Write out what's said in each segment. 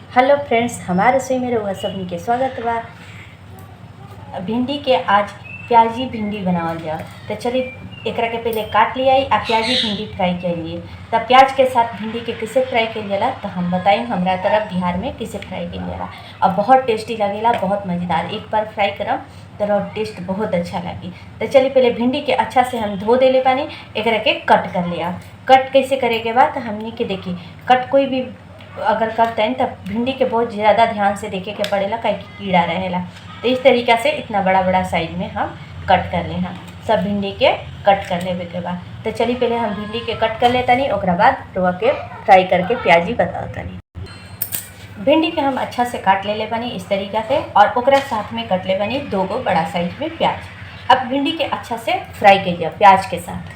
Hello friends, हमारे रसोई में रउआ सबनी के स्वागत बा। भिंडी के आज प्याजी भिंडी बनावल जाओ। तो चलिए एकरा के पहले काट लिया आ प्याजी भिंडी फ्राई कर लिए। तब प्याज के साथ भिंडी के कैसे फ्राई कइल जाला तो हम बताएं हमारा तरफ बिहार में कैसे फ्राई कइल जाला। अब बहुत टेस्टी लगेला, बहुत मज़ेदार। एक बार फ्राई करम तो टेस्ट बहुत अच्छा लगी। तो चलिए पहले भिंडी के अच्छा से हम धो देले पानी, एकरा के कट कर लिया। कट कैसे करे के बाद हमनी के देखी कट कोई भी अगर करते हैं तब भिंडी के बहुत ज़्यादा ध्यान से देखे के पड़ेला, काहे कि कीड़ा रहेला। तो इस तरीक़ा से इतना बड़ा बड़ा साइज में हम कट कर ले हैं। सब भिंडी के कट कर लेवे के बाद तो चलिए पहले हम भिंडी के कट कर लेता नहीं, ओकरा बाद रुआ के फ्राई करके प्याजी बताता नहीं। भिंडी के हम अच्छा से काट ले बनी इस तरीक़ा से, और ओकरा साथ में कट ले बनी 2 गो बड़ा साइज में प्याज। अब भिंडी के अच्छा से फ्राई कीजिए प्याज के साथ।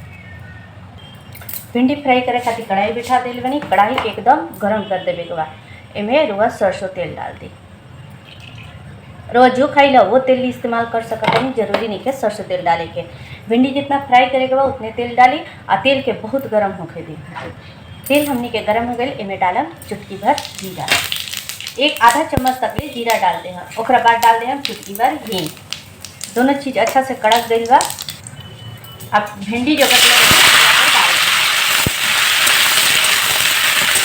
भिंडी फ्राई करे खातिर कढ़ाई बिठा दिल बनी। कढ़ाई के एकदम गरम कर देवे के बाद एमे रुआ सरसों तेल डाल दी। रुआ जो खाई ला वो तेल इस्तेमाल कर सकते हैं, जरूरी नहीं है सरसों तेल डाले के। भिंडी जितना फ्राई करे के बाद उतने तेल डाली और तेल के बहुत गरम होके दी। तेल हमनी के गरम हो गए, एमे डालम चुटकी भर जीरा। एक आधा चम्मच तक ले जीरा डाल दे हम, ओकरा बाद डाल दे हम चुटकी भर हींग। दोनों चीज़ अच्छा से कड़क गई बा। अब भिंडी जो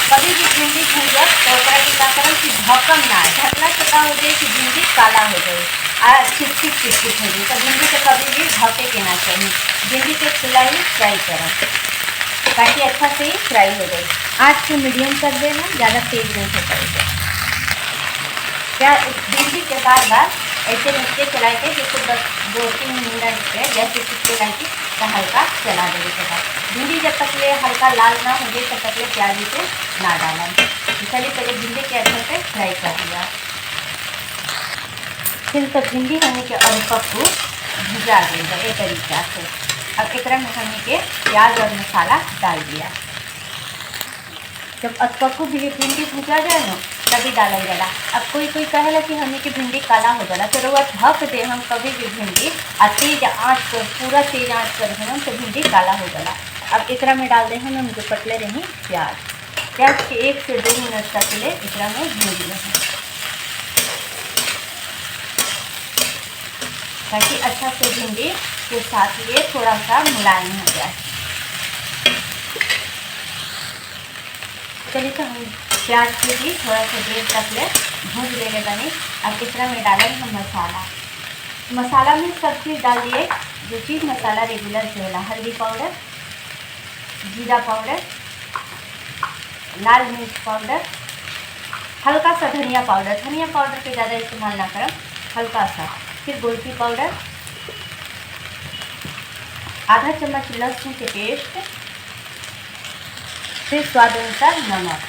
कभी भी भिंडी भूजब तो ओकरा के का करम कि ढकम ना है। ढकला से का हो जाए कि भिंडी काला हो जाए आ चिपचिप चिपचिप हो जाए। तो भिंडी के कभी भी ढके के ना चाहिए। भिंडी के खुला ही फ्राई करें ताकि अच्छा से ही फ्राई हो जाए। आँच को मीडियम कर देना, ज़्यादा तेज नहीं हो पाएगा। क्या भिंडी के बार बार ऐसे नीचे चला के जैसे 2-3 मिनट पे जैसे चिपके लाइए तो हल्का चला देने के बाद भिंडी जब तक ले हल्का लाल ना हो जाए तब तक ले प्याज से ना डालें। चलिए पहले भिंडी के अच्छे से फ्राई कर दिया। फिर तो भिंडी हमने के अरपक को भुजा देगा ये तरीका से। अब एक में हमने के प्याज और मसाला डाल दिया। जब अरपक को भी भिंडी भुजा जाए ना तभी डाला जाला। अब कोई कहेला कि हमने की भिंडी काला हो जाला तो रुआ ढक दे हम कभी भी भिंडी और तेज आँच पर पूरा तेज आँच कर हम तो भिंडी काला हो जाला। अब एकरा में डाल दे हम जो कटले रही प्याज के 1 से 2 मिनट तक ले एकरा में भूज ले ताकि अच्छा से भिंडी के साथ ये थोड़ा सा मुलायम हो जाए। चलिए तो हम प्याज के भी थोड़ा सा देर तक ले भूज लेने बने। अब इसरा में डालेंगे हम मसाला में सब चीज़ डाल दिए जो चीज़ मसाला रेगुलर से होला। हल्दी पाउडर, जीरा पाउडर, लाल मिर्च पाउडर, हल्का सा धनिया पाउडर। धनिया पाउडर के ज़्यादा इस्तेमाल ना करें, हल्का सा। फिर गोलकी पाउडर, आधा चम्मच लहसुन के पेस्ट, फिर स्वाद अनुसार नमक।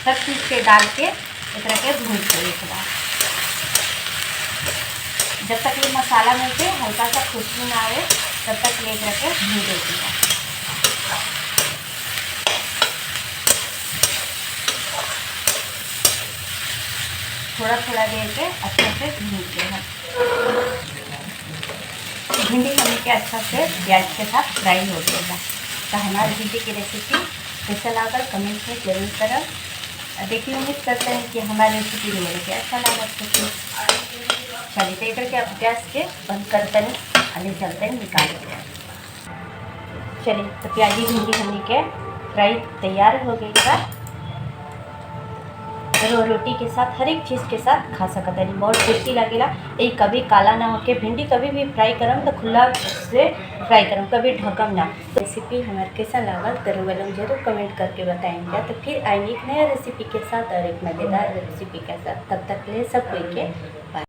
सब चीज़ के डाल के एकरा के भून के एक बार जब तक ये मसाला में से हल्का सा खुशबू ना आए तब तक ले एकरा के भून देगा। थोड़ा देर के अच्छे से भून देगा। भिंडी हमने के अच्छा से प्याज के साथ फ्राई हो जाएगा। तो हमारी भिंडी की रेसिपी कैसा लगा कमेंट में जरूर करें। देखिए उम्मीद करते हैं कि हमारी रेसिपी मेरे को अच्छा लगा। चलिए तो इधर के आप गैस के बंद करते हैं ले चलते हैं निकाल देते। चलिए तो प्याजी भिंडी हमने के फ्राई तैयार हो गई है। रोटी के साथ हर एक चीज़ के साथ खा सकते हैं, बहुत टेस्टी लगेगा। ये कभी काला ना होके भिंडी कभी भी फ्राई करम तो खुला से फ्राई करम, कभी ढकम ना। रेसिपी हमारे कैसा लगा तो जरूर कमेंट करके बताएंगे। तो फिर आएंगे एक नया रेसिपी के साथ और एक मज़ेदार रेसिपी के साथ। तब तक ले सब कोई के